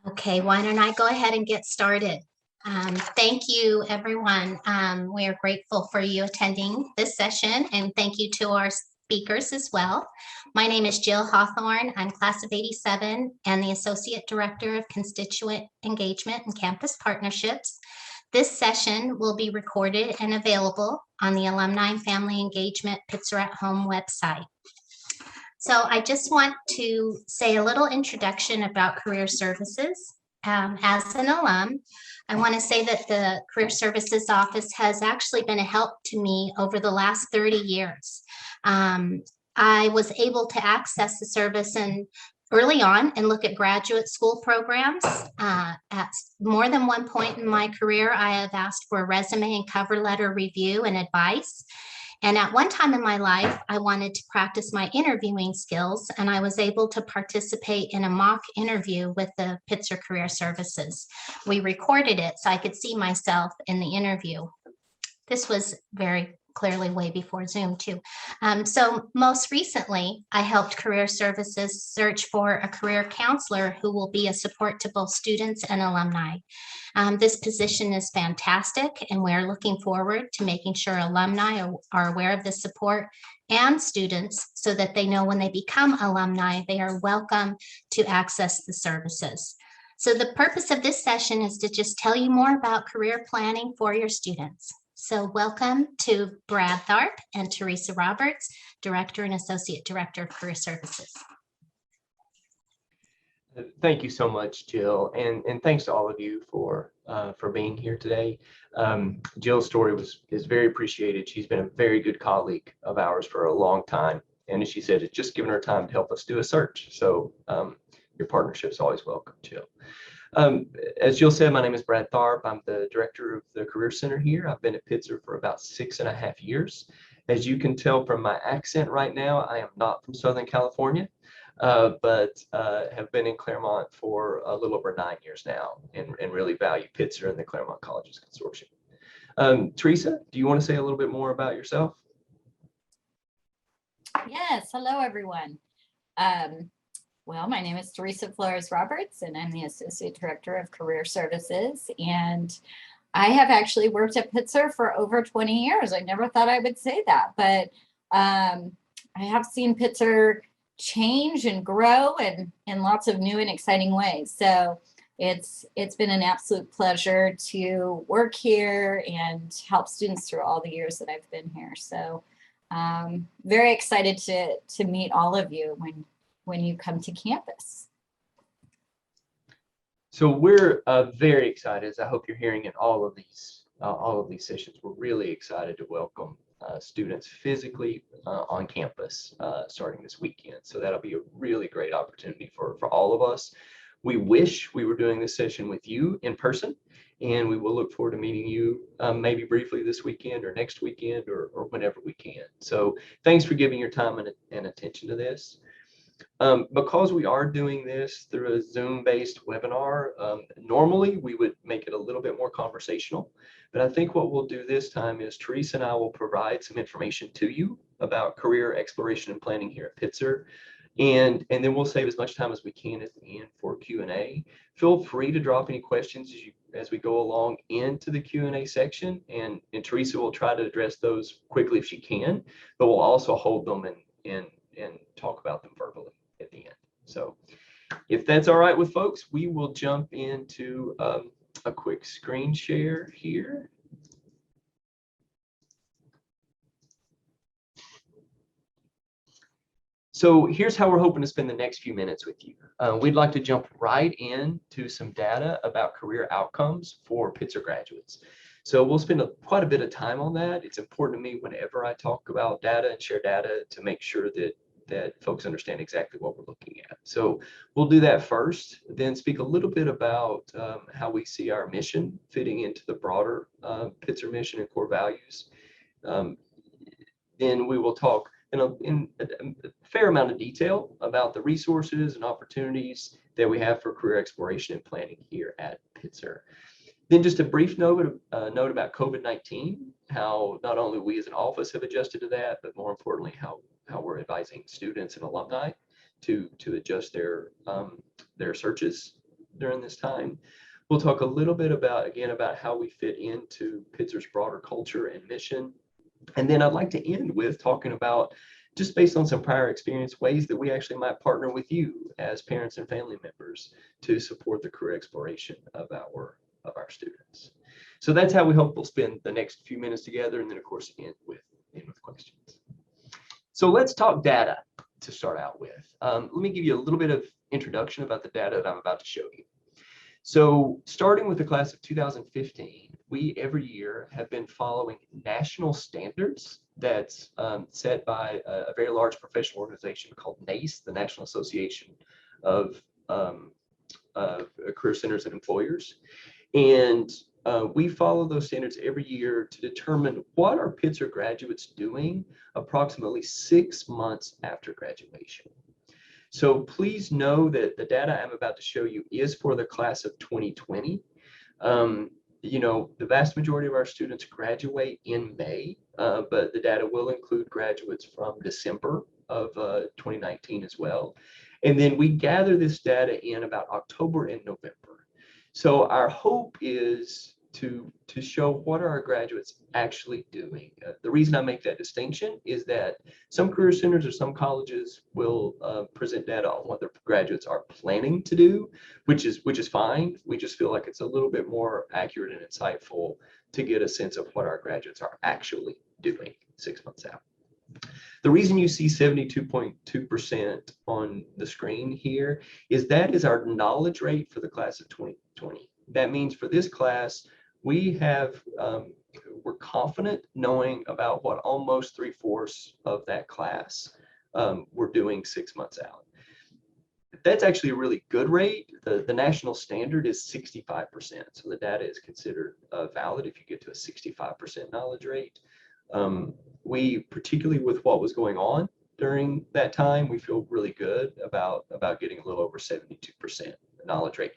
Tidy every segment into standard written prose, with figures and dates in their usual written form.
Okay, why don't I go ahead and get started? Thank you, everyone. We are grateful for you attending this session, and thank you to our speakers as well. My name is Jill Hawthorne. I'm class of '87 and the Associate Director of Constituent Engagement and Campus Partnerships. This session will be recorded and available on the Alumni and Family Engagement Pitzer at Home website. So I just want to say a little introduction about career services. As an alum, I want to say that the Career Services Office has actually been a help to me over the last 30 years. I was able to access the service early on and look at graduate school programs. At more than one point in my career, I have asked for a resume and cover letter review and advice. And at one time in my life, I wanted to practice my interviewing skills, and I was able to participate in a mock interview with the Pitzer Career Services. We recorded it so I could see myself in the interview. This was very clearly way before Zoom too. So most recently, I helped Career Services search for a career counselor who will be a support to both students and alumni. This position is fantastic, and we're looking forward to making sure alumni are aware of the support and students so that they know when they become alumni, they are welcome to access the services. So the purpose of this session is to just tell you more about career planning for your students. So welcome to Brad Tharpe and Teresa Roberts, Director and Associate Director of Career Services. Thank you so much, Jill, and thanks to all of you for being here today. Jill's story is very appreciated. She's been a very good colleague of ours for a long time, and as she said, it's just given her time to help us do a search. So your partnership is always welcome, Jill. As Jill said, my name is Brad Tharpe. I'm the director of the Career Center here. I've been at Pitzer for about 6.5 years. As you can tell from my accent right now, I am not from Southern California, but have been in Claremont for a little over 9 years now, and really value Pitzer and the Claremont Colleges Consortium. Teresa, do you want to say a little bit more about yourself? Yes, hello everyone. Well, my name is Teresa Flores-Roberts, and I'm the Associate Director of Career Services. And I have actually worked at Pitzer for over 20 years. I never thought I would say that, but I have seen Pitzer change and grow in lots of new and exciting ways. So it's been an absolute pleasure to work here and help students through all the years that I've been here. So very excited to meet all of you when you come to campus. So we're very excited, as I hope you're hearing in all of these sessions. We're really excited to welcome students physically on campus starting this weekend. So that'll be a really great opportunity for all of us. We wish we were doing this session with you in person, and we will look forward to meeting you maybe briefly this weekend or next weekend or whenever we can. So thanks for giving your time and attention to this. Because we are doing this through a Zoom-based webinar, normally we would make it a little bit more conversational, but I think what we'll do this time is Teresa and I will provide some information to you about career exploration and planning here at Pitzer, and then we'll save as much time as we can at the end for Q&A. Feel free to drop any questions as we go along into the Q&A section, and Teresa will try to address those quickly if she can, but we'll also hold them and talk about them verbally at the end. So if that's all right with folks, we will jump into a quick screen share here. So here's how we're hoping to spend the next few minutes with you. We'd like to jump right into some data about career outcomes for Pitzer graduates. So we'll spend quite a bit of time on that. It's important to me whenever I talk about data and share data to make sure that folks understand exactly what we're looking at. So we'll do that first, then speak a little bit about how we see our mission fitting into the broader Pitzer mission and core values. Then we will talk in a fair amount of detail about the resources and opportunities that we have for career exploration and planning here at Pitzer. Then just a brief note about COVID-19, how not only we as an office have adjusted to that, but more importantly, how we're advising students and alumni to adjust their searches during this time. We'll talk a little bit about how we fit into Pitzer's broader culture and mission. And then I'd like to end with talking about, just based on some prior experience, ways that we actually might partner with you as parents and family members to support the career exploration of our students. So that's how we hope we'll spend the next few minutes together, and then of course end with questions. So let's talk data to start out with. Let me give you a little bit of introduction about the data that I'm about to show you. So starting with the class of 2015, we every year have been following national standards that's set by a very large professional organization called NACE, the National Association of Career Centers and Employers. And we follow those standards every year to determine what are Pitzer graduates doing approximately 6 months after graduation. So please know that the data I'm about to show you is for the class of 2020. You know, the vast majority of our students graduate in May, but the data will include graduates from December of 2019 as well. And then we gather this data in about October and November. So our hope is to show what are our graduates actually doing. The reason I make that distinction is that some career centers or some colleges will present data on what their graduates are planning to do, which is fine. We just feel like it's a little bit more accurate and insightful to get a sense of what our graduates are actually doing 6 months out. The reason you see 72.2% on the screen here is that is our knowledge rate for the class of 2020. That means for this class, we're confident knowing about what almost 3/4 of that class we're doing 6 months out. That's actually a really good rate. The national standard is 65%. So the data is considered valid if you get to a 65% knowledge rate. We, particularly with what was going on during that time, we feel really good about getting a little over 72% knowledge rate.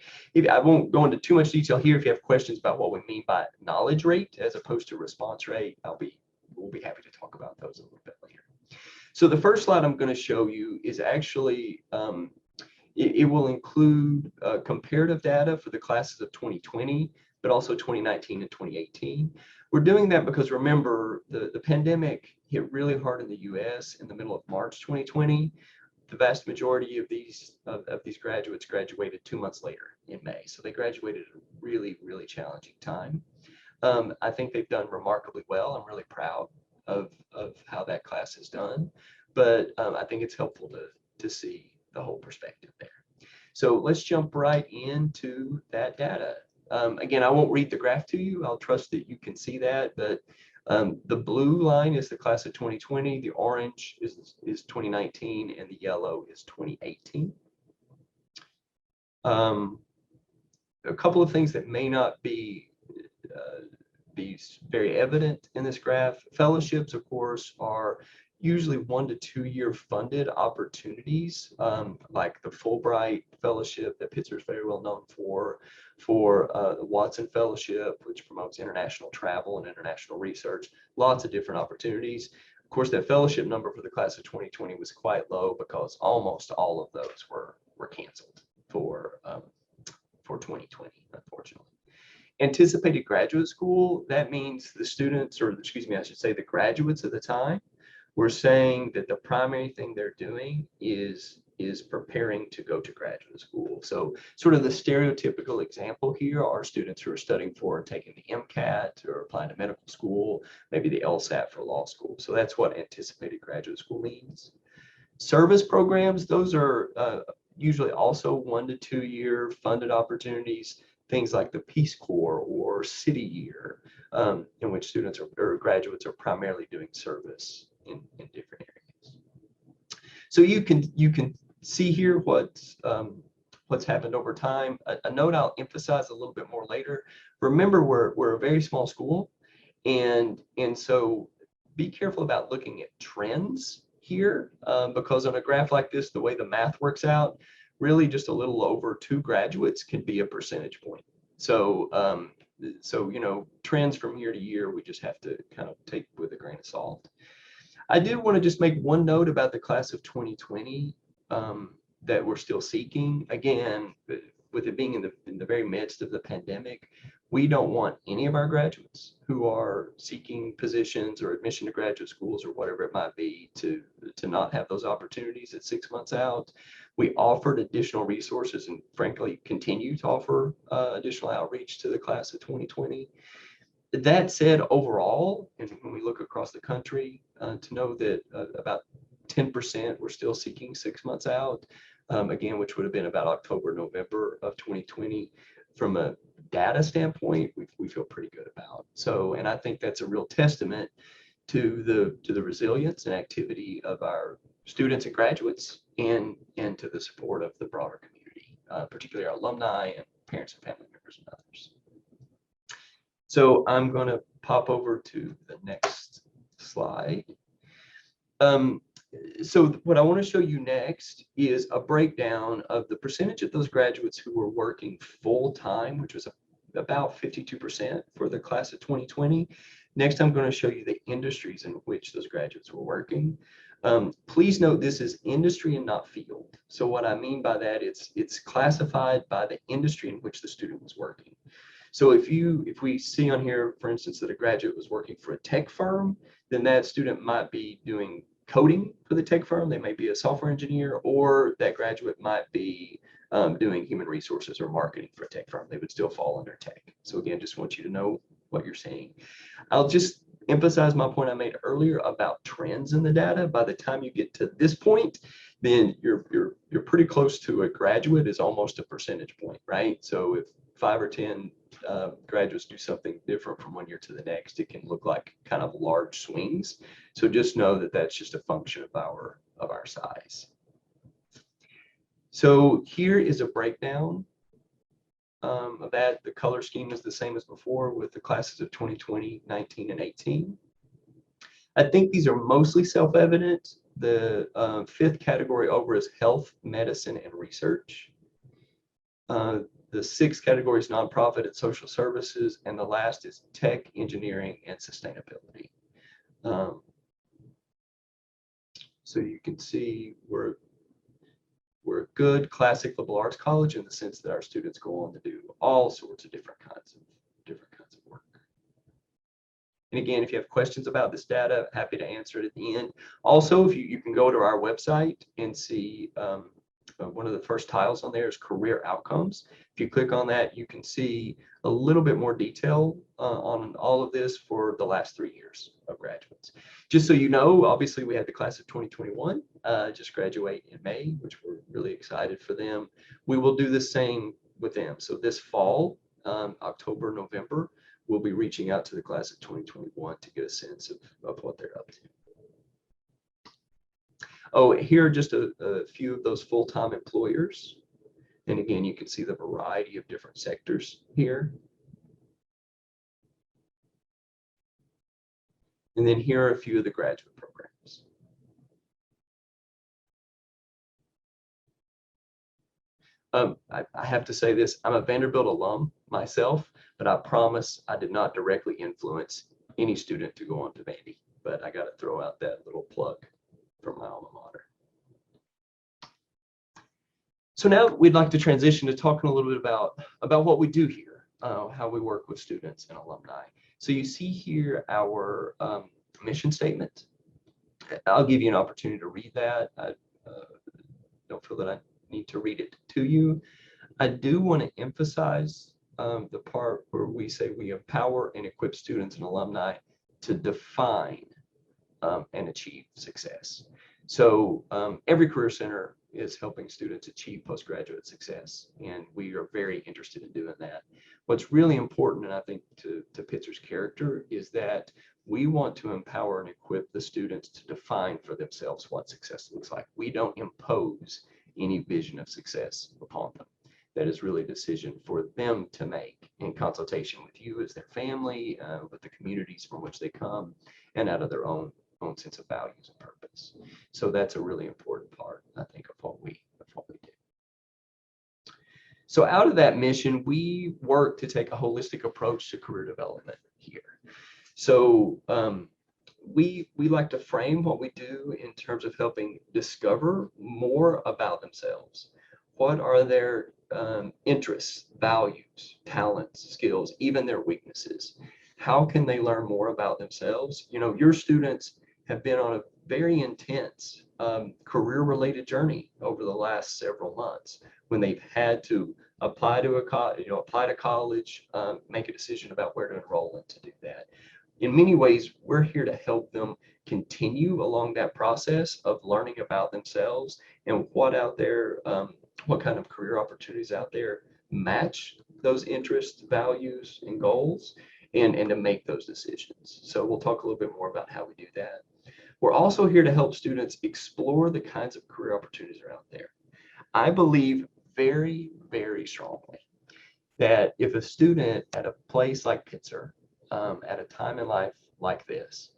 I won't go into too much detail here. If you have questions about what we mean by knowledge rate as opposed to response rate, we'll be happy to talk about those a little bit later. So the first slide I'm going to show you is actually, it will include comparative data for the classes of 2020, but also 2019 and 2018. We're doing that because, remember, the pandemic hit really hard in the US in the middle of March 2020. The vast majority of these graduates graduated 2 months later in May. So they graduated at a really, really challenging time. I think they've done remarkably well. I'm really proud of how that class has done, but I think it's helpful to see the whole perspective there. So let's jump right into that data. Again, I won't read the graph to you. I'll trust that you can see that, but the blue line is the class of 2020, the orange is 2019, and the yellow is 2018. A couple of things that may not be very evident in this graph. Fellowships, of course, are usually 1 to 2 year funded opportunities, like the Fulbright Fellowship that Pitzer is very well known for the Watson Fellowship, which promotes international travel and international research, lots of different opportunities. Of course, that fellowship number for the class of 2020 was quite low because almost all of those were canceled for 2020, unfortunately. Anticipated graduate school, that means the students, or excuse me, I should say the graduates at the time, we're saying that the primary thing they're doing is preparing to go to graduate school. So sort of the stereotypical example here are students who are studying for taking the MCAT or applying to medical school, maybe the LSAT for law school. So that's what anticipated graduate school means. Service programs, those are usually also 1 to 2 year funded opportunities, things like the Peace Corps or City Year, in which students or graduates are primarily doing service in different areas. So you can see here what's happened over time. A note I'll emphasize a little bit more later. Remember, we're a very small school, and so be careful about looking at trends here, because on a graph like this, the way the math works out, really just a little over 2 graduates can be a percentage point. So you know, trends from year to year, we just have to kind of take with a grain of salt. I did want to just make one note about the class of 2020 that we're still seeking. Again, with it being in the very midst of the pandemic, we don't want any of our graduates who are seeking positions or admission to graduate schools or whatever it might be to not have those opportunities at 6 months out. We offered additional resources and frankly continue to offer additional outreach to the class of 2020. That said, overall, and when we look across the country, to know that about 10% were still seeking 6 months out, again, which would have been about October, November of 2020. From a data standpoint, we feel pretty good about. So, and I think that's a real testament to the resilience and activity of our students and graduates, and to the support of the broader community, particularly our alumni and parents and family members and others. So I'm going to pop over to the next slide. So what I want to show you next is a breakdown of the percentage of those graduates who were working full time, which was about 52% for the class of 2020. Next, I'm going to show you the industries in which those graduates were working. Please note this is industry and not field. So what I mean by that, it's classified by the industry in which the student was working. So if we see on here, for instance, that a graduate was working for a tech firm, then that student might be doing coding for the tech firm. They may be a software engineer, or that graduate might be doing human resources or marketing for a tech firm. They would still fall under tech. So again, just want you to know what you're seeing. I'll just emphasize my point I made earlier about trends in the data. By the time you get to this point, then you're pretty close to a graduate is almost a percentage point, right? So if 5 or 10 graduates do something different from one year to the next, it can look like kind of large swings. So just know that that's just a function of our size. So here is a breakdown of that. The color scheme is the same as before with the classes of 2020, 19, and 18. I think these are mostly self-evident. The fifth category over is health, medicine, and research. The sixth category is nonprofit and social services, and the last is tech, engineering, and sustainability. So you can see we're a good classic liberal arts college in the sense that our students go on to do all sorts of different kinds of work. And again, if you have questions about this data, happy to answer it at the end. Also, if you can go to our website and see one of the first tiles on there is career outcomes. If you click on that, you can see a little bit more detail on all of this for the last 3 years of graduates. Just so you know, obviously we had the class of 2021 just graduate in May, which we're really excited for them. We will do the same with them. So this fall, October, November, we'll be reaching out to the class of 2021 to get a sense of what they're up to. Oh, here are just a few of those full-time employers. And again, you can see the variety of different sectors here. And then here are a few of the graduate programs. I have to say this, I'm a Vanderbilt alum myself, but I promise I did not directly influence any student to go on to Vandy, but I got to throw out that little plug from my alma mater. So now we'd like to transition to talking a little bit about what we do here, how we work with students and alumni. So you see here our mission statement. I'll give you an opportunity to read that. I don't feel that I need to read it to you. I do want to emphasize the part where we say we empower and equip students and alumni to define and achieve success. So every career center is helping students achieve postgraduate success, and we are very interested in doing that. What's really important, and I think to Pitzer's character, is that we want to empower and equip the students to define for themselves what success looks like. We don't impose any vision of success upon them. That is really a decision for them to make in consultation with you as their family, with the communities from which they come, and out of their own sense of values and purpose. So that's a really important part, I think, of what we do. So out of that mission, we work to take a holistic approach to career development here. So we like to frame what we do in terms of helping discover more about themselves. What are their interests, values, talents, skills, even their weaknesses. How can they learn more about themselves? You know, your students have been on a very intense career-related journey over the last several months when they've had to apply to college, make a decision about where to enroll and to do that. In many ways, we're here to help them continue along that process of learning about themselves and what out there, what kind of career opportunities out there match those interests, values, and goals, and to make those decisions. So we'll talk a little bit more about how we do that. We're also here to help students explore the kinds of career opportunities that are out there. I believe very, very strongly that if a student at a place like Pitzer, at a time in life like this,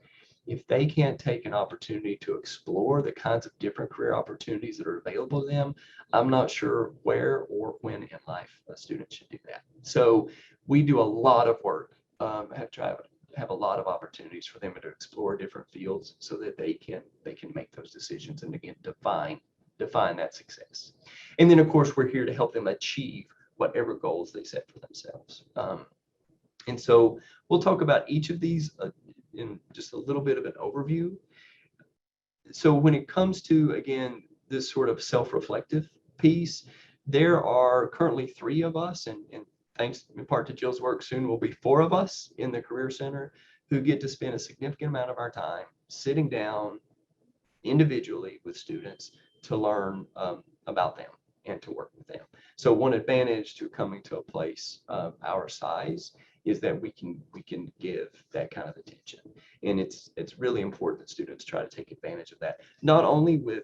if they can't take an opportunity to explore the kinds of different career opportunities that are available to them, I'm not sure where or when in life a student should do that. So we do a lot of work, have a lot of opportunities for them to explore different fields so that they can make those decisions and again define that success. And then of course we're here to help them achieve whatever goals they set for themselves. And so we'll talk about each of these in just a little bit of an overview. So when it comes to, again, this sort of self-reflective piece, there are currently 3 of us, and thanks in part to Jill's work, soon will be 4 of us in the Career Center who get to spend a significant amount of our time sitting down individually with students to learn about them and to work with them. So one advantage to coming to a place of our size is that we can give that kind of attention. And it's really important that students try to take advantage of that, not only with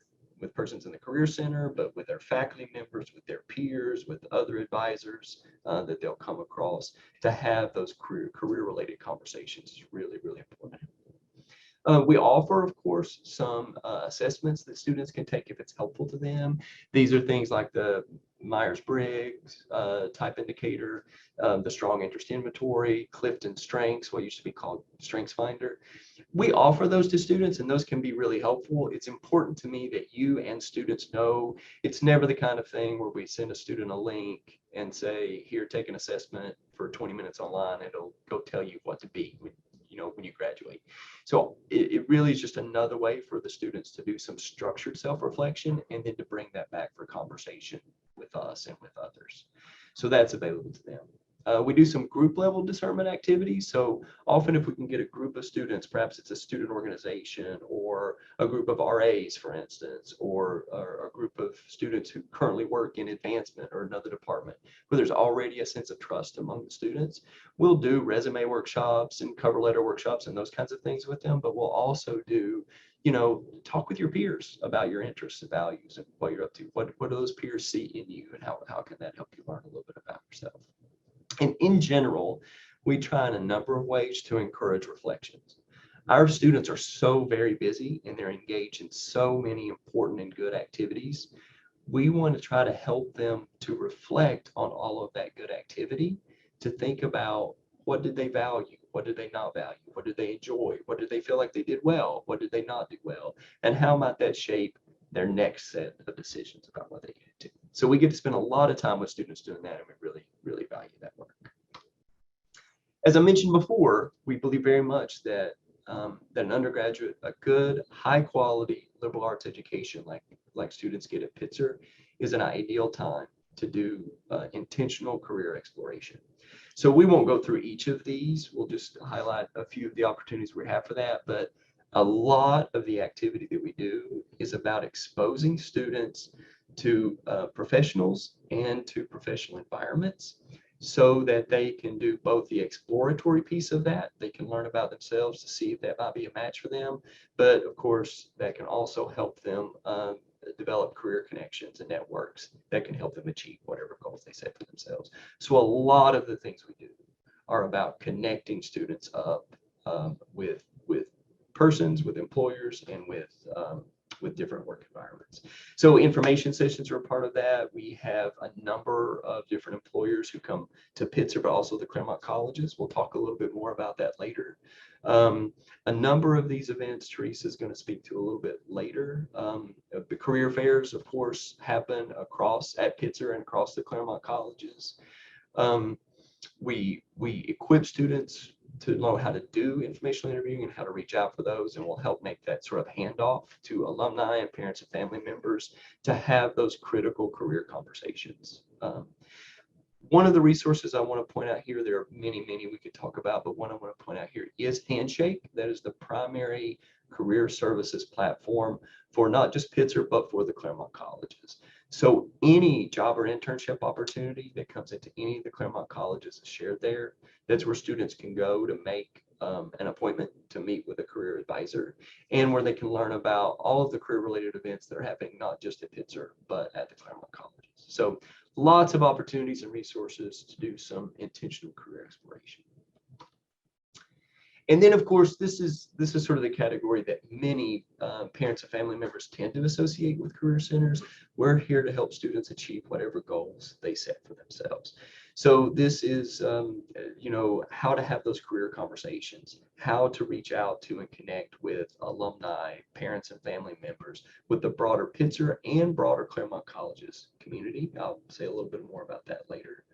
persons in the Career Center, but with their faculty members, with their peers, with other advisors that they'll come across. To have those career-related conversations is really, really important. We offer, of course, some assessments that students can take if it's helpful to them. These are things like the Myers-Briggs type indicator, the Strong Interest Inventory, Clifton Strengths, what used to be called Strengths Finder. We offer those to students, and those can be really helpful. It's important to me that you and students know it's never the kind of thing where we send a student a link and say, here, take an assessment for 20 minutes online. It'll go tell you what to be when you graduate. So it really is just another way for the students to do some structured self-reflection and then to bring that back for conversation with us and with others. So that's available to them. We do some group level discernment activities. So often if we can get a group of students, perhaps it's a student organization or a group of RAs, for instance, or a group of students who currently work in advancement or another department, where there's already a sense of trust among the students, we'll do resume workshops and cover letter workshops and those kinds of things with them. But we'll also do, talk with your peers about your interests and values and what you're up to. What do those peers see in you, and how can that help you learn a little bit about yourself? And in general, we try in a number of ways to encourage reflections. Our students are so very busy and they're engaged in so many important and good activities. We want to try to help them to reflect on all of that good activity, to think about what did they value, what did they not value, what did they enjoy, what did they feel like they did well, what did they not do well, and how might that shape their next set of decisions about what they get to. So we get to spend a lot of time with students doing that, and we really, really value that work. As I mentioned before, we believe very much that an undergraduate, a good, high quality liberal arts education like students get at Pitzer is an ideal time to do intentional career exploration. So we won't go through each of these. We'll just highlight a few of the opportunities we have for that. But a lot of the activity that we do is about exposing students to professionals and to professional environments so that they can do both the exploratory piece of that. They can learn about themselves to see if that might be a match for them. But of course, that can also help them develop career connections and networks that can help them achieve whatever goals they set for themselves. So a lot of the things we do are about connecting students up with persons, with employers, and with different work environments. So information sessions are a part of that. We have a number of different employers who come to Pitzer, but also the Claremont colleges. We'll talk a little bit more about that later. A number of these events Teresa is going to speak to a little bit later. The career fairs, of course, happen at Pitzer and across the Claremont colleges. We equip students to know how to do informational interviewing and how to reach out for those, and we'll help make that sort of handoff to alumni and parents and family members to have those critical career conversations. One of the resources I want to point out here, there are many we could talk about, but one I want to point out here is Handshake. That is the primary career services platform for not just Pitzer, but for the Claremont colleges. So any job or internship opportunity that comes into any of the Claremont colleges is shared there. That's where students can go to make an appointment to meet with a career advisor, and where they can learn about all of the career-related events that are happening, not just at Pitzer, but at the Claremont colleges. So lots of opportunities and resources to do some intentional career exploration. And then, of course, this is sort of the category that many parents and family members tend to associate with career centers. We're here to help students achieve whatever goals they set for themselves. So this is, how to have those career conversations, how to reach out to and connect with alumni, parents, and family members with the broader Pitzer and broader Claremont colleges community. I'll say a little bit more about that later.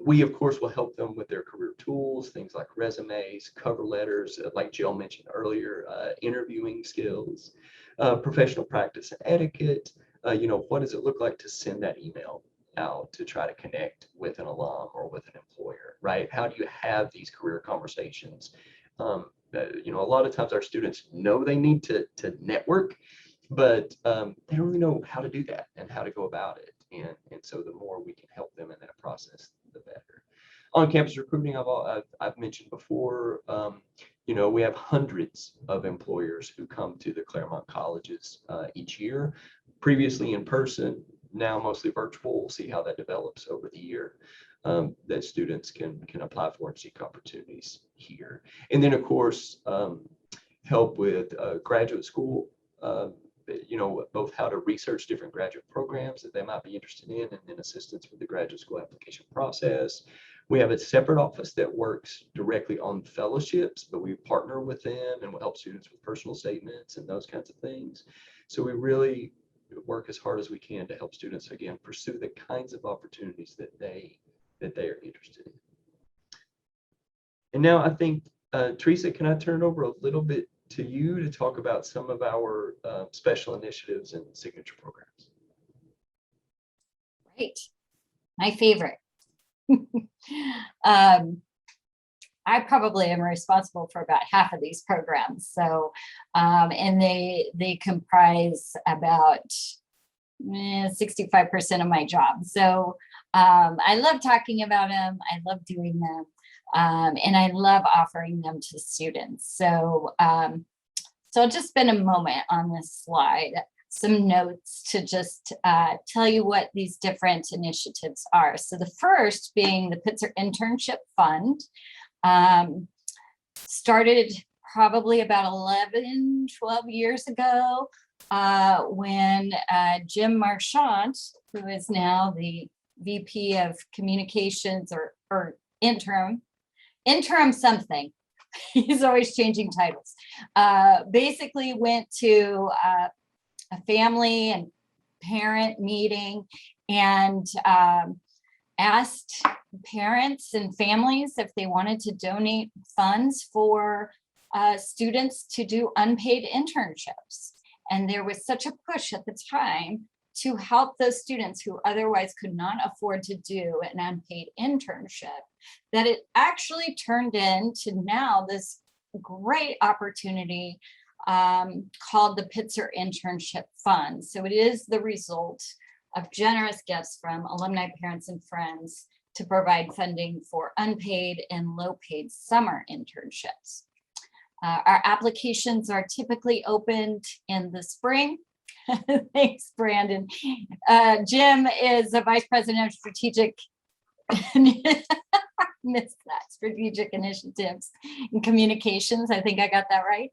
We, of course, will help them with their career tools, things like resumes, cover letters, like Jill mentioned earlier, interviewing skills, professional practice and etiquette. What does it look like to send that email out to try to connect with an alum or with an employer, right? How do you have these career conversations? A lot of times our students know they need to network, but they don't really know how to do that and how to go about it. And so the more we can help them in that process, the better. On-campus recruiting, I've mentioned before, we have hundreds of employers who come to the Claremont colleges each year, previously in person, now mostly virtual. We'll see how that develops over the year, that students can apply for and seek opportunities here. And then, of course, help with graduate school, both how to research different graduate programs that they might be interested in, and then assistance with the graduate school application process. We have a separate office that works directly on fellowships, but we partner with them and will help students with personal statements and those kinds of things. So we really work as hard as we can to help students, again, pursue the kinds of opportunities that they are interested in. And now I think, Teresa, can I turn it over a little bit to you to talk about some of our special initiatives and signature programs? Right, my favorite. I probably am responsible for about half of these programs. So, and they comprise about 65% of my job. So I love talking about them. I love doing them. And I love offering them to students. So, so I'll just spend a moment on this slide, some notes to just tell you what these different initiatives are. So the first being the Pitzer Internship Fund, started probably about 11, 12 years ago when Jim Marchant, who is now the VP of Communications or interim something. He's always changing titles. Basically went to a family and parent meeting and asked parents and families if they wanted to donate funds for students to do unpaid internships. And there was such a push at the time to help those students who otherwise could not afford to do an unpaid internship, that it actually turned into now this great opportunity called the Pitzer Internship Fund. So it is the result of generous gifts from alumni, parents, and friends to provide funding for unpaid and low-paid summer internships. Our applications are typically opened in the spring. Thanks, Brandon. Jim is the Vice President of Strategic, missed that, Strategic Initiatives and Communications. I think I got that right.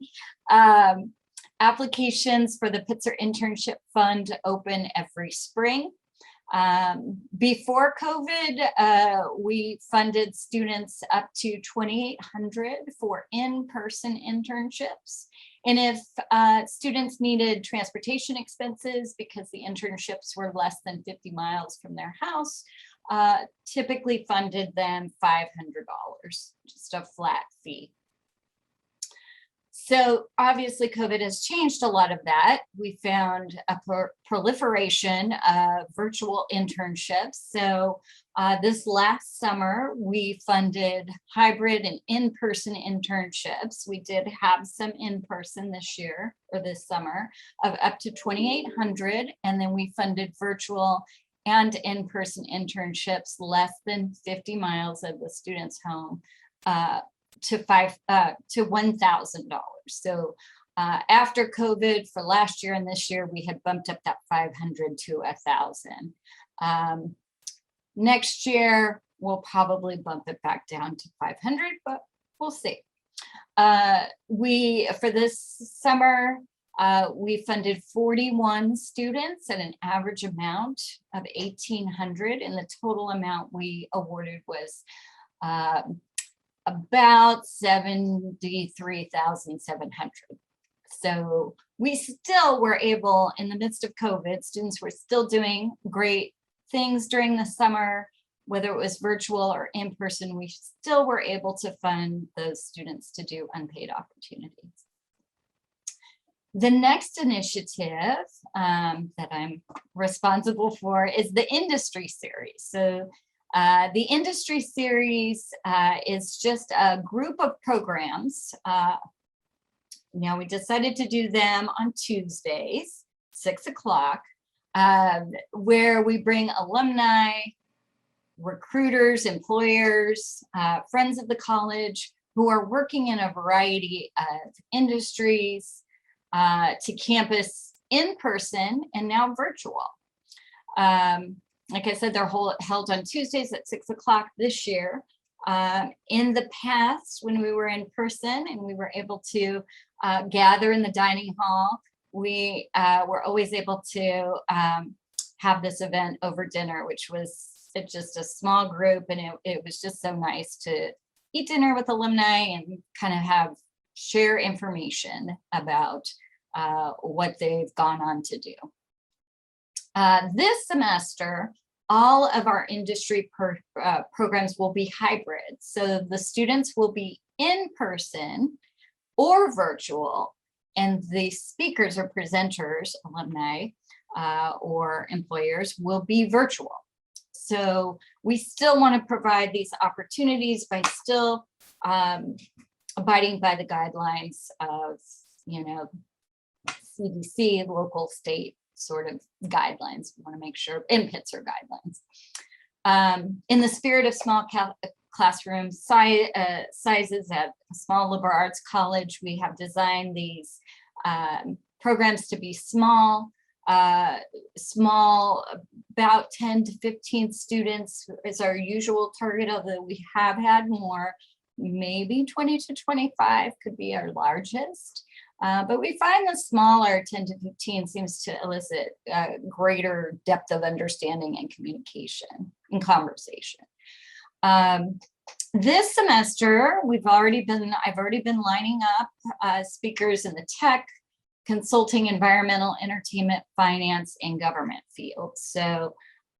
Applications for the Pitzer Internship Fund open every spring. Before COVID, we funded students up to $2,800 for in-person internships. And if students needed transportation expenses because the internships were less than 50 miles from their house, typically funded them $500, just a flat fee. So obviously COVID has changed a lot of that. We found a proliferation of virtual internships. So this last summer, we funded hybrid and in-person internships. We did have some in-person this year or this summer of up to 2,800. And then we funded virtual and in-person internships less than 50 miles of the student's home to $1,000. So after COVID for last year and this year, we had bumped up that 500 to 1,000. Next year, we'll probably bump it back down to 500, but we'll see. For this summer, we funded 41 students at an average amount of $1,800, and the total amount we awarded was about $73,700. So we still were able, in the midst of COVID, students were still doing great things during the summer, whether it was virtual or in person, we still were able to fund those students to do unpaid opportunities. The next initiative that I'm responsible for is the industry series. So the industry series is just a group of programs. Now we decided to do them on Tuesdays, 6 o'clock, where we bring alumni, recruiters, employers, friends of the college who are working in a variety of industries to campus in person and now virtual. Like I said, they're held on Tuesdays at 6 o'clock this year. In the past, when we were in person and we were able to gather in the dining hall, we were always able to have this event over dinner, which was just a small group. And it was just so nice to eat dinner with alumni and kind of share information about what they've gone on to do. This semester, all of our industry programs will be hybrid. So the students will be in person or virtual, and the speakers or presenters, alumni or employers, will be virtual. So we still want to provide these opportunities by still abiding by the guidelines of, CDC, local, state sort of guidelines. We want to make sure, in Pitzer guidelines. In the spirit of small classroom sizes at a small liberal arts college, we have designed these programs to be small, about 10 to 15 students is our usual target, although we have had more, maybe 20 to 25 could be our largest. But we find the smaller 10 to 15 seems to elicit greater depth of understanding and communication and conversation. This semester, I've already been lining up speakers in the tech, consulting, environmental, entertainment, finance, and government fields. So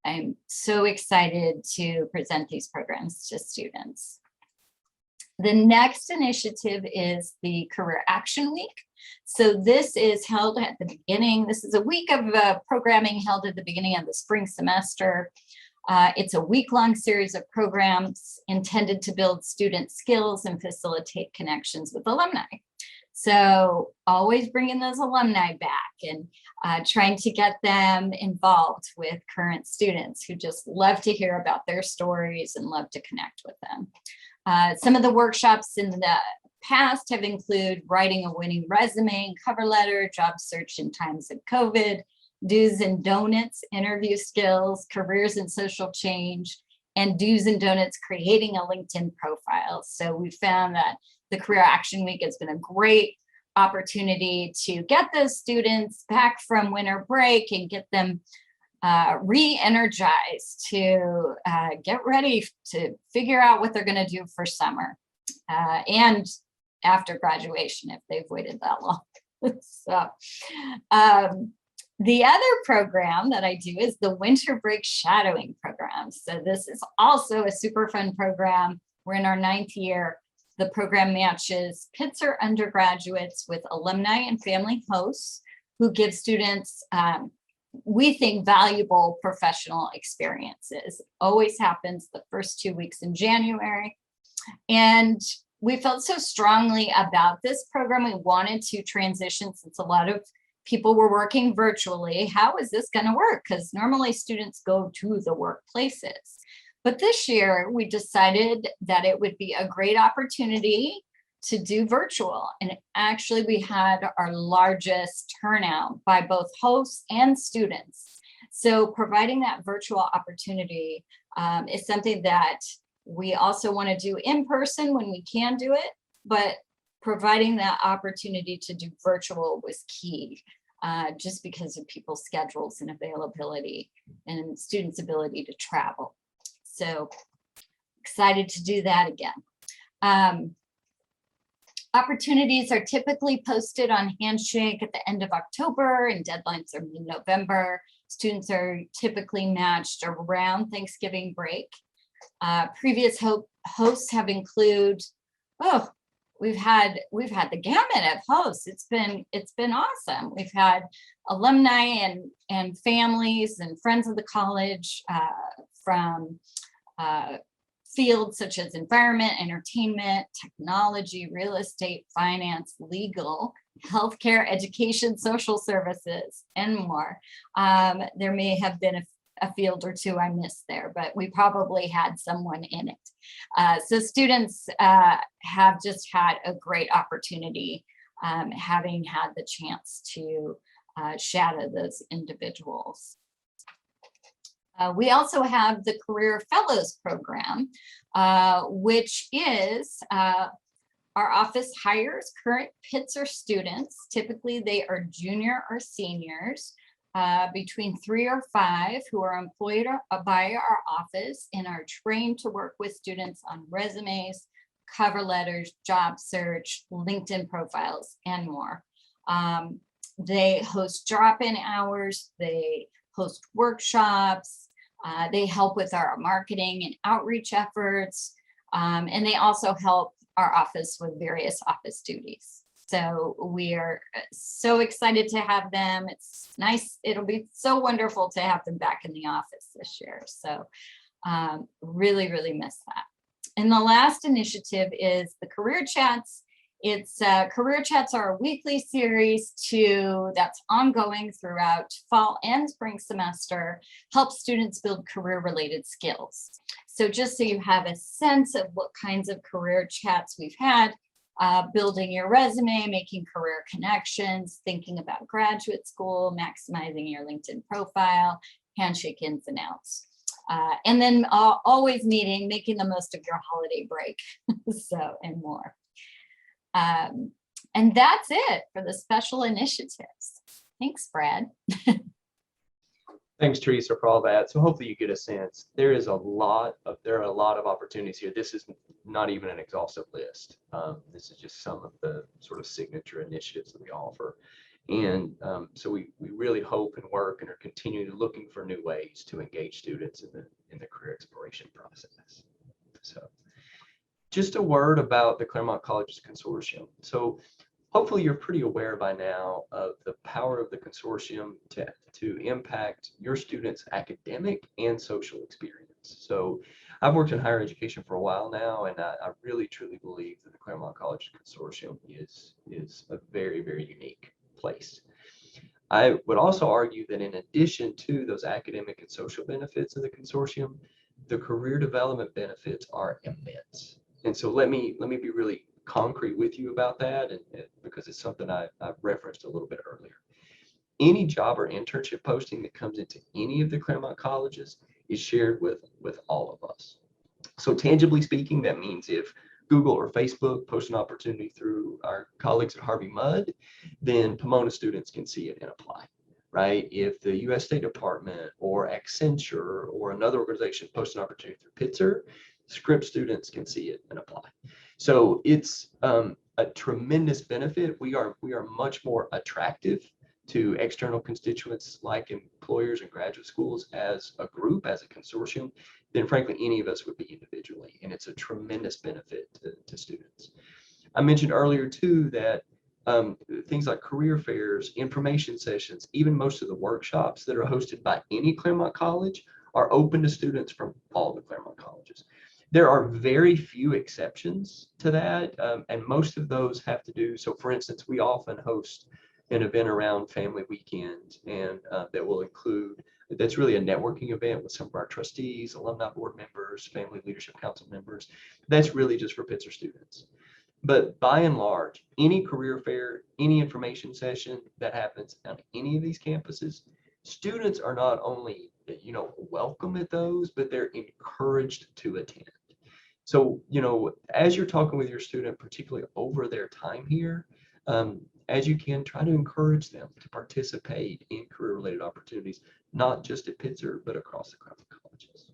I'm so excited to present these programs to students. The next initiative is the Career Action Week. So this is held at the beginning. This is a week of programming held at the beginning of the spring semester. It's a week-long series of programs intended to build student skills and facilitate connections with alumni. So always bringing those alumni back and trying to get them involved with current students who just love to hear about their stories and love to connect with them. Some of the workshops in the past have included writing a winning resume and cover letter, job search in times of COVID, do's and donuts, interview skills, careers and social change, and do's and donuts creating a LinkedIn profile. So we found that the Career Action Week has been a great opportunity to get those students back from winter break and get them re-energized to get ready to figure out what they're going to do for summer and after graduation if they've waited that long. So the other program that I do is the winter break shadowing program. So this is also a super fun program. We're in our 9th year. The program matches Pitzer undergraduates with alumni and family hosts who give students, we think, valuable professional experiences. Always happens the first 2 weeks in January. And we felt so strongly about this program. We wanted to transition, since a lot of people were working virtually. How is this going to work? Because normally students go to the workplaces. But this year, we decided that it would be a great opportunity to do virtual. And actually, we had our largest turnout by both hosts and students. So providing that virtual opportunity is something that we also want to do in person when we can do it, but providing that opportunity to do virtual was key, just because of people's schedules and availability and students' ability to travel. So excited to do that again. Opportunities are typically posted on Handshake at the end of October, and deadlines are mid-November. Students are typically matched around Thanksgiving break. Previous hosts have included, we've had the gamut of hosts. It's been awesome. We've had alumni and families and friends of the college from fields such as environment, entertainment, technology, real estate, finance, legal, healthcare, education, social services, and more. There may have been a field or two I missed there, but we probably had someone in it. So students have just had a great opportunity having had the chance to shadow those individuals. We also have the Career Fellows Program, which is our office hires current Pitzer students. Typically, they are junior or seniors, between 3 or 5, who are employed by our office and are trained to work with students on resumes, cover letters, job search, LinkedIn profiles, and more. They host drop-in hours, they host workshops, they help with our marketing and outreach efforts, and they also help our office with various office duties. So we are so excited to have them. It's nice. It'll be so wonderful to have them back in the office this year. So really, really miss that. And the last initiative is the Career Chats. It's Career Chats are a weekly series that's ongoing throughout fall and spring semester, help students build career-related skills. So just so you have a sense of what kinds of career chats we've had, building your resume, making career connections, thinking about graduate school, maximizing your LinkedIn profile, handshake ins and outs. And then always meeting, making the most of your holiday break, so, and more. And that's it for the special initiatives. Thanks, Brad. Thanks, Teresa, for all that. So hopefully you get a sense. There are a lot of opportunities here. This is not even an exhaustive list. This is just some of the sort of signature initiatives that we offer. And so we really hope and work and are continuing looking for new ways to engage students in the career exploration process. So just a word about the Claremont Colleges Consortium. So hopefully you're pretty aware by now of the power of the consortium to impact your students' academic and social experience. So I've worked in higher education for a while now, and I really truly believe that the Claremont College Consortium is a very, very unique place. I would also argue that in addition to those academic and social benefits of the consortium, the career development benefits are immense. And so let me be really concrete with you about that, and because it's something I referenced a little bit earlier. Any job or internship posting that comes into any of the Claremont colleges is shared with all of us. So tangibly speaking, that means if Google or Facebook post an opportunity through our colleagues at Harvey Mudd, then Pomona students can see it and apply, right? If the U.S. State Department or Accenture or another organization posts an opportunity through Pitzer, Scripps students can see it and apply. So it's a tremendous benefit. We are much more attractive to external constituents like employers and graduate schools as a group, as a consortium, than frankly any of us would be individually. And it's a tremendous benefit to students. I mentioned earlier too that things like career fairs, information sessions, even most of the workshops that are hosted by any Claremont college are open to students from all the Claremont colleges. There are very few exceptions to that, and most of those have to do, so for instance, we often host an event around Family Weekend, and that will include, that's really a networking event with some of our trustees, alumni board members, Family Leadership Council members. That's really just for Pitzer students. But by and large, any career fair, any information session that happens on any of these campuses, students are not only, welcome at those, but they're encouraged to attend. So, as you're talking with your student, particularly over their time here, as you can, try to encourage them to participate in career-related opportunities, not just at Pitzer, but across the Claremont colleges.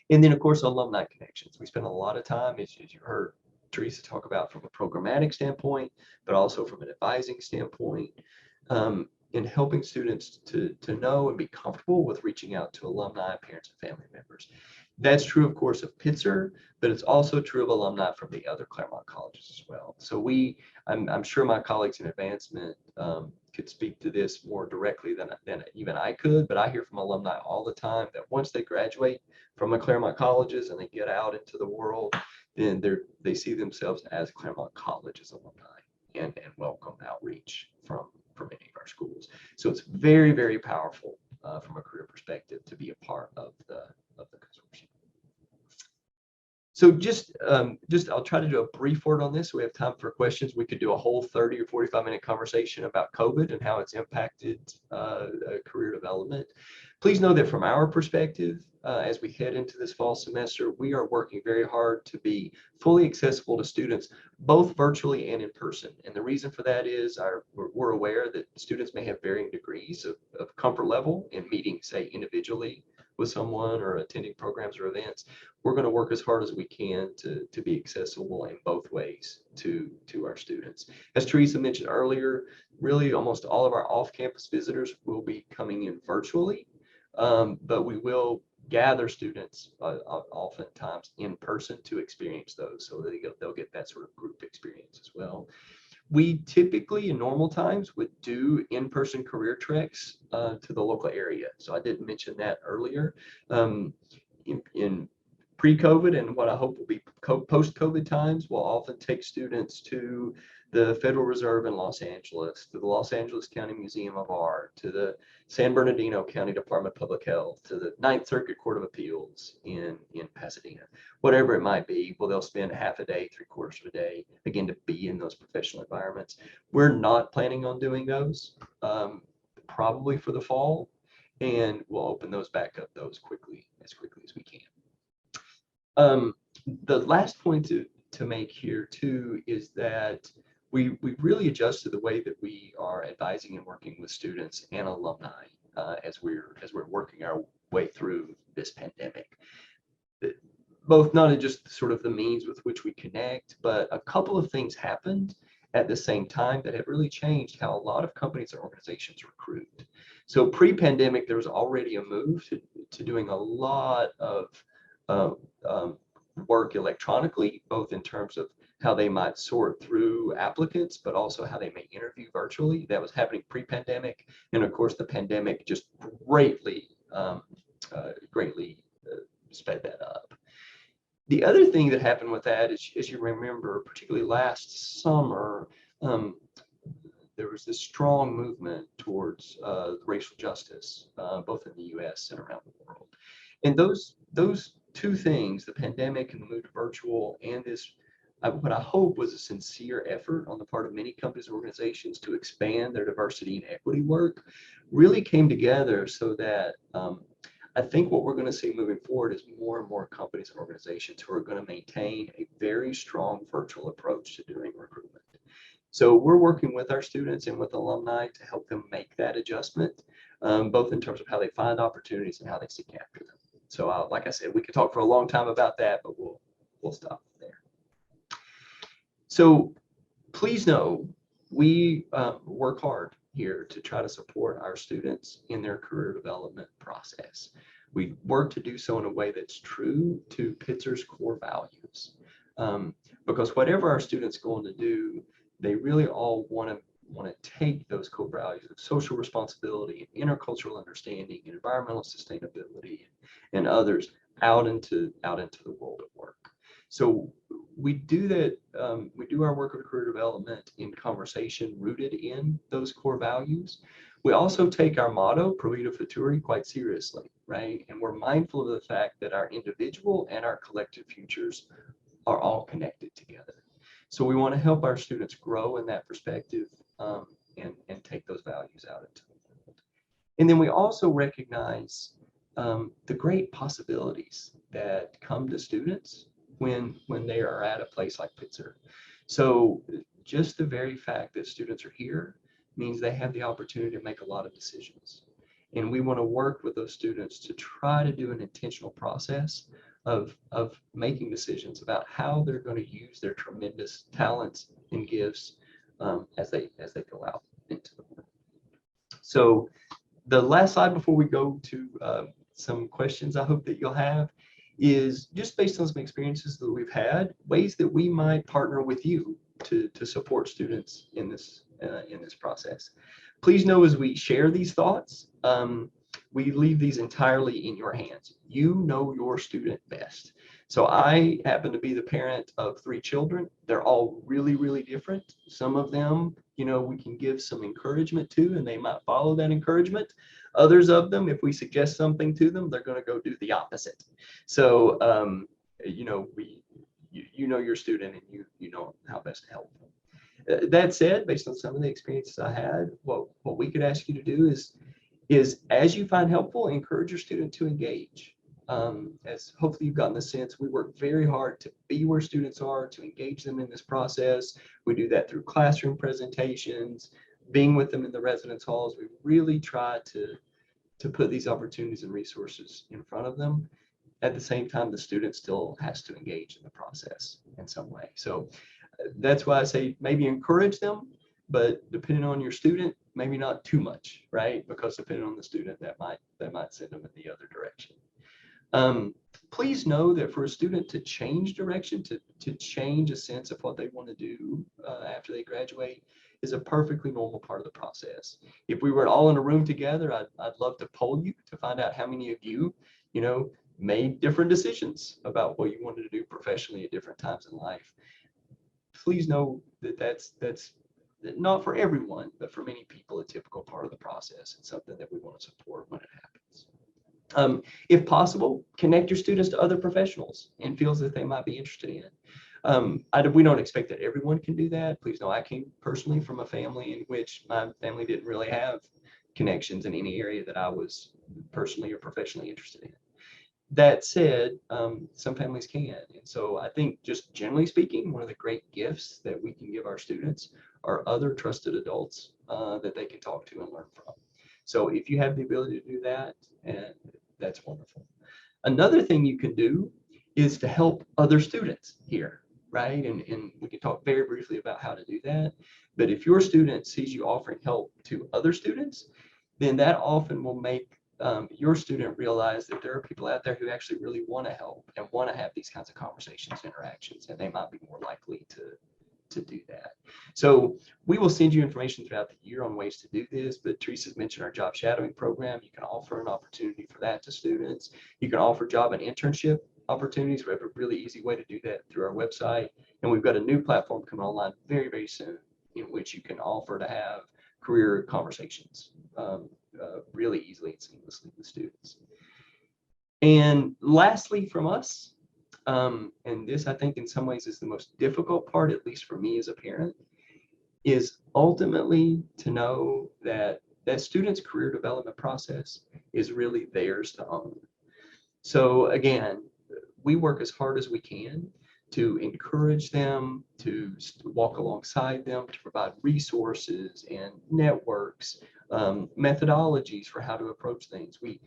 And then, of course, alumni connections. We spend a lot of time, as you heard Teresa talk about, from a programmatic standpoint, but also from an advising standpoint, in helping students to know and be comfortable with reaching out to alumni, parents, and family members. That's true, of course, of Pitzer, but it's also true of alumni from the other Claremont colleges as well. So I'm sure my colleagues in advancement could speak to this more directly than even I could, but I hear from alumni all the time that once they graduate from the Claremont colleges and they get out into the world, then they see themselves as Claremont College's alumni and welcome outreach from many of our schools. So it's very, very powerful from a career perspective to be a part of the consortium. So just I'll try to do a brief word on this. So we have time for questions. We could do a whole 30 or 45-minute conversation about COVID and how it's impacted career development. Please know that from our perspective, as we head into this fall semester, we are working very hard to be fully accessible to students, both virtually and in person. And the reason for that is we're aware that students may have varying degrees of comfort level in meeting, say, individually with someone or attending programs or events. We're going to work as hard as we can to be accessible in both ways to our students. As Teresa mentioned earlier, really almost all of our off-campus visitors will be coming in virtually, but we will gather students oftentimes in person to experience those, so that they'll get that sort of group experience as well. We typically, in normal times, would do in-person career treks to the local area. So I didn't mention that earlier. In pre-COVID and what I hope will be post-COVID times, we'll often take students to the Federal Reserve in Los Angeles, to the Los Angeles County Museum of Art, to the San Bernardino County Department of Public Health, to the Ninth Circuit Court of Appeals in Pasadena, whatever it might be. Well, they'll spend half a day, 3/4 of a day, again, to be in those professional environments. We're not planning on doing those probably for the fall, and we'll open those back up as quickly as we can. The last point to make here too is that we really adjusted the way that we are advising and working with students and alumni as we're working our way through this pandemic. Both not just sort of the means with which we connect, but a couple of things happened at the same time that have really changed how a lot of companies and organizations recruit. So pre-pandemic, there was already a move to doing a lot of work electronically, both in terms of how they might sort through applicants, but also how they may interview virtually. That was happening pre-pandemic, and of course, the pandemic just greatly sped that up. The other thing that happened with that is, as you remember, particularly last summer, there was this strong movement towards racial justice, both in the U.S. and around the world. And those two things, the pandemic and the move to virtual, and this, what I hope was a sincere effort on the part of many companies and organizations to expand their diversity and equity work, really came together so that I think what we're going to see moving forward is more and more companies and organizations who are going to maintain a very strong virtual approach to doing recruitment. So we're working with our students and with alumni to help them make that adjustment, both in terms of how they find opportunities and how they seek after them. So like I said, we could talk for a long time about that, but we'll stop there. So please know we work hard here to try to support our students in their career development process. We work to do so in a way that's true to Pitzer's core values, because whatever our students go on to do, they really all want to take those core values of social responsibility and intercultural understanding and environmental sustainability and others out into the world of work. So we do that. We do our work of career development in conversation rooted in those core values. We also take our motto, Provida Futuri, quite seriously, right? And we're mindful of the fact that our individual and our collective futures are all connected together. So we want to help our students grow in that perspective, and take those values out into the world. And then we also recognize the great possibilities that come to students when they are at a place like Pitzer. So just the very fact that students are here means they have the opportunity to make a lot of decisions. And we want to work with those students to try to do an intentional process of making decisions about how they're going to use their tremendous talents and gifts as they go out into the world. So the last slide before we go to some questions I hope that you'll have is just based on some experiences that we've had, ways that we might partner with you to support students in this process. Please know as we share these thoughts, we leave these entirely in your hands. You know your student best. So I happen to be the parent of 3 children. They're all really, really different. Some of them, we can give some encouragement to, and they might follow that encouragement. Others of them, if we suggest something to them, they're going to go do the opposite. So, you know your student, and you know how best to help them. That said, based on some of the experiences I had, what we could ask you to do is as you find helpful, encourage your student to engage. As hopefully you've gotten the sense, we work very hard to be where students are, to engage them in this process. We do that through classroom presentations, being with them in the residence halls. We really try to put these opportunities and resources in front of them. At the same time, the student still has to engage in the process in some way. So that's why I say maybe encourage them, but depending on your student, maybe not too much, right? Because depending on the student, that might send them in the other direction. Please know that for a student to change direction, to change a sense of what they want to do after they graduate, is a perfectly normal part of the process. If we were all in a room together, I'd love to poll you to find out how many of you, made different decisions about what you wanted to do professionally at different times in life. Please know that that's not for everyone, but for many people, a typical part of the process and something that we want to support when it happens. If possible, connect your students to other professionals in fields that they might be interested in. We don't expect that everyone can do that. Please know I came personally from a family in which my family didn't really have connections in any area that I was personally or professionally interested in. That said, some families can. And so I think just generally speaking, one of the great gifts that we can give our students are other trusted adults that they can talk to and learn from. So if you have the ability to do that, and that's wonderful. Another thing you can do is to help other students here, right? And we can talk very briefly about how to do that. But if your student sees you offering help to other students, then that often will make your student realize that there are people out there who actually really want to help and want to have these kinds of conversations, interactions, and they might be more likely to do that. So we will send you information throughout the year on ways to do this, but Teresa's mentioned our job shadowing program. You can offer an opportunity for that to students. You can offer job and internship opportunities. We have a really easy way to do that through our website. And we've got a new platform coming online very, very soon in which you can offer to have career conversations really easily and seamlessly with students. And lastly from us, and this I think in some ways is the most difficult part, at least for me as a parent, is ultimately to know that that student's career development process is really theirs to own. So again, we work as hard as we can to encourage them, to walk alongside them, to provide resources and networks, methodologies for how to approach things. We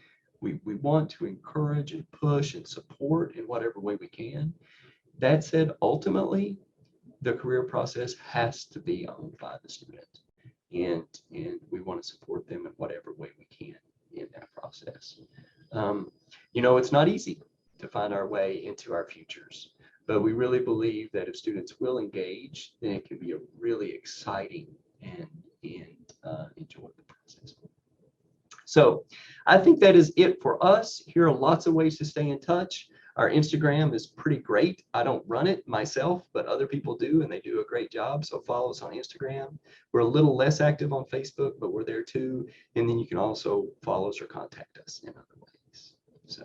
want to encourage and push and support in whatever way we can. That said, ultimately, the career process has to be owned by the student. And we want to support them in whatever way we can in that process. It's not easy to find our way into our futures, but we really believe that if students will engage, then it can be a really exciting and enjoyable process. So I think that is it for us. Here are lots of ways to stay in touch. Our Instagram is pretty great. I don't run it myself, but other people do, and they do a great job. So follow us on Instagram. We're a little less active on Facebook, but we're there too. And then you can also follow us or contact us in other ways. So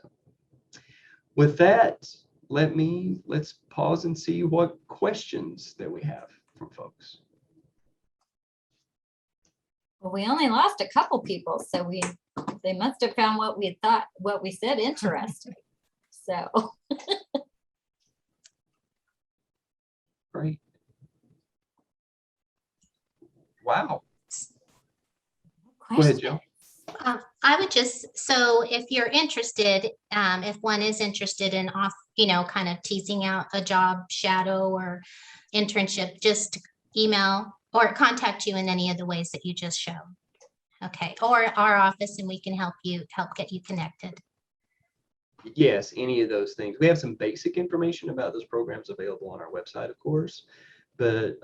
with that, let's pause and see what questions that we have from folks. Well, we only lost a couple people, so they must have found what we said interesting. So Great. Wow. Go ahead, Jill. I would so if you're interested, if one is interested in kind of teasing out a job shadow or internship, just email or contact you in any of the ways that you just showed. Okay, or our office, and we can help get you connected. Yes, any of those things. We have some basic information about those programs available on our website, of course, but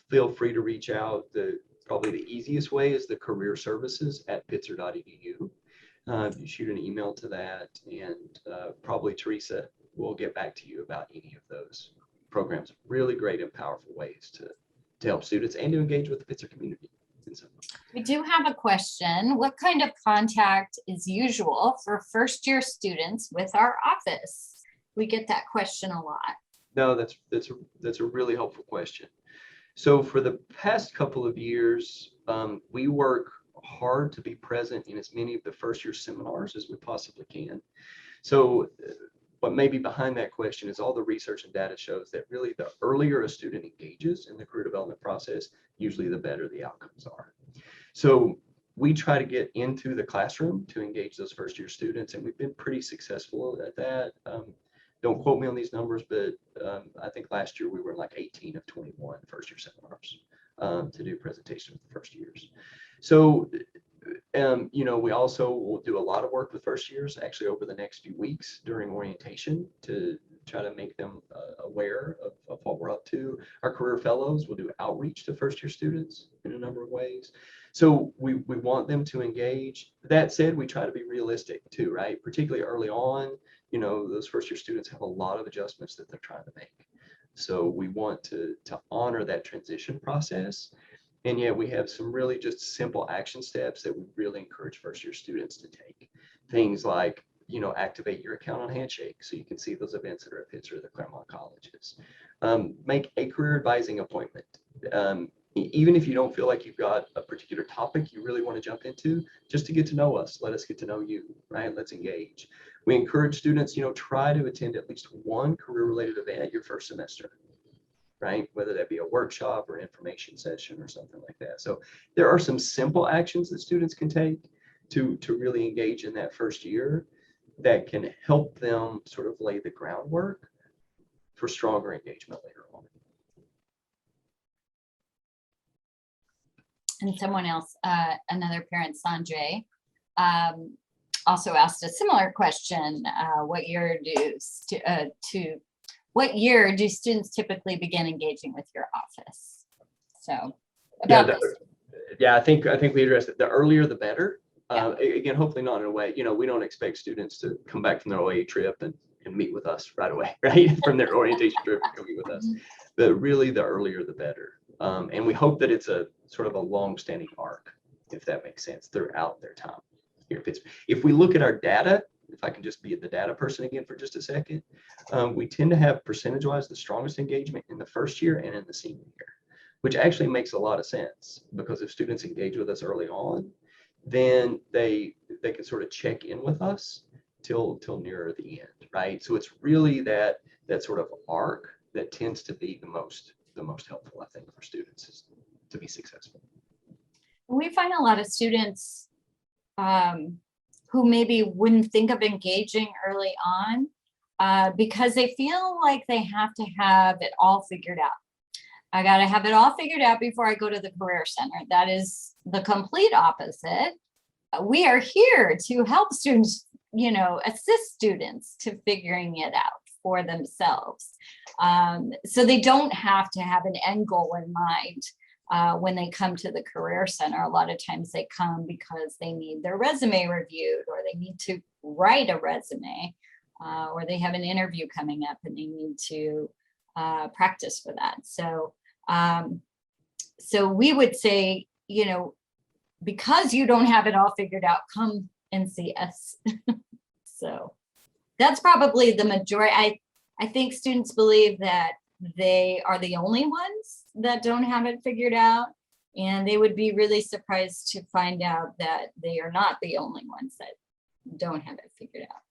feel free to reach out. Probably the easiest way is the career services at pitzer.edu. You shoot an email to that, and probably Teresa will get back to you about any of those programs. Really great and powerful ways to help students and to engage with the Pitzer community. We do have a question. What kind of contact is usual for first-year students with our office? We get that question a lot. No, that's a really helpful question. So for the past couple of years, we work hard to be present in as many of the first-year seminars as we possibly can. So what may be behind that question is all the research and data shows that really the earlier a student engages in the career development process, usually the better the outcomes are. So we try to get into the classroom to engage those first-year students, and we've been pretty successful at that. Don't quote me on these numbers, but I think last year we were like 18 of 21 first-year seminars to do presentations with the first years. So, we also will do a lot of work with first years actually over the next few weeks during orientation to try to make them aware of what we're up to. Our career fellows will do outreach to first-year students in a number of ways. So we want them to engage. That said, we try to be realistic too, right? Particularly early on, those first-year students have a lot of adjustments that they're trying to make. So we want to honor that transition process. And yet we have some really just simple action steps that we really encourage first-year students to take. Things like, activate your account on Handshake so you can see those events that are at Pitzer or the Claremont colleges. Make a career advising appointment. Even if you don't feel like you've got a particular topic you really want to jump into, just to get to know us, let us get to know you, right? Let's engage. We encourage students, try to attend at least one career-related event your first semester, right? Whether that be a workshop or information session or something like that. So there are some simple actions that students can take to really engage in that first year that can help them sort of lay the groundwork for stronger engagement later on. And someone else, another parent, Sanjay, also asked a similar question. What year do students typically begin engaging with your office? So I think we addressed it. The earlier the better. Again, hopefully not in a way, we don't expect students to come back from their OA trip and meet with us right away, right? From their orientation trip and meet with us. But really the earlier the better. And we hope that it's a sort of a long-standing arc, if that makes sense, throughout their time here at Pitzer. If we look at our data, if I can just be the data person again for just a second, we tend to have percentage-wise the strongest engagement in the first year and in the senior year, which actually makes a lot of sense because if students engage with us early on, then they can sort of check in with us till nearer the end, right? So it's really that sort of arc that tends to be the most helpful, I think, for students is to be successful. We find a lot of students who maybe wouldn't think of engaging early on because they feel like they have to have it all figured out. I got to have it all figured out before I go to the Career Center. That is the complete opposite. We are here to help students, assist students to figuring it out for themselves. So they don't have to have an end goal in mind when they come to the Career Center. A lot of times they come because they need their resume reviewed, or they need to write a resume, or they have an interview coming up and they need to practice for that. So we would say, because you don't have it all figured out, come and see us. So that's probably the majority. I think students believe that they are the only ones that don't have it figured out, and they would be really surprised to find out that they are not the only ones that don't have it figured out.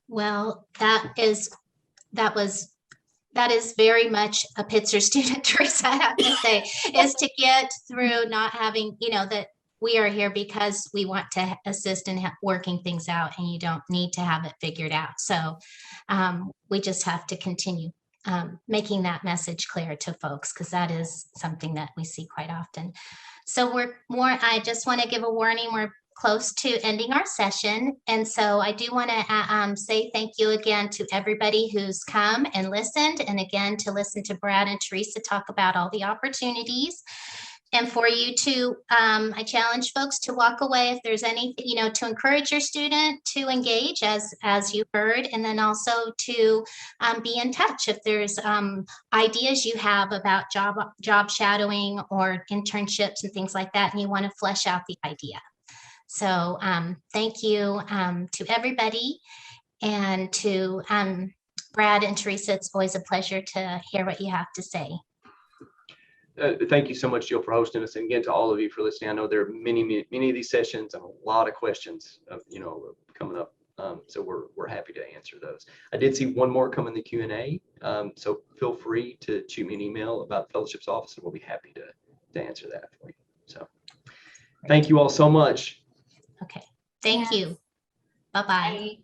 Well, that is very much a Pitzer student, Teresa, I have to say, is to get through not having, that we are here because we want to assist in working things out, and you don't need to have it figured out. So we just have to continue making that message clear to folks, because that is something that we see quite often. So I just want to give a warning. We're close to ending our session. And so I do want to say thank you again to everybody who's come and listened, and again to listen to Brad and Teresa talk about all the opportunities. And for you to, I challenge folks to walk away if there's any, to encourage your student to engage as you heard, and then also to be in touch if there's ideas you have about job shadowing or internships and things like that, and you want to flesh out the idea. So thank you to everybody, and to Brad and Teresa. It's always a pleasure to hear what you have to say. Thank you so much, Jill, for hosting us, and again to all of you for listening. I know there are many of these sessions and a lot of questions, coming up. So we're happy to answer those. I did see one more come in the Q&A, so feel free to shoot me an email about the fellowship's office, and we'll be happy to answer that for you. So thank you all so much. Okay, thank you. Bye-bye. Bye.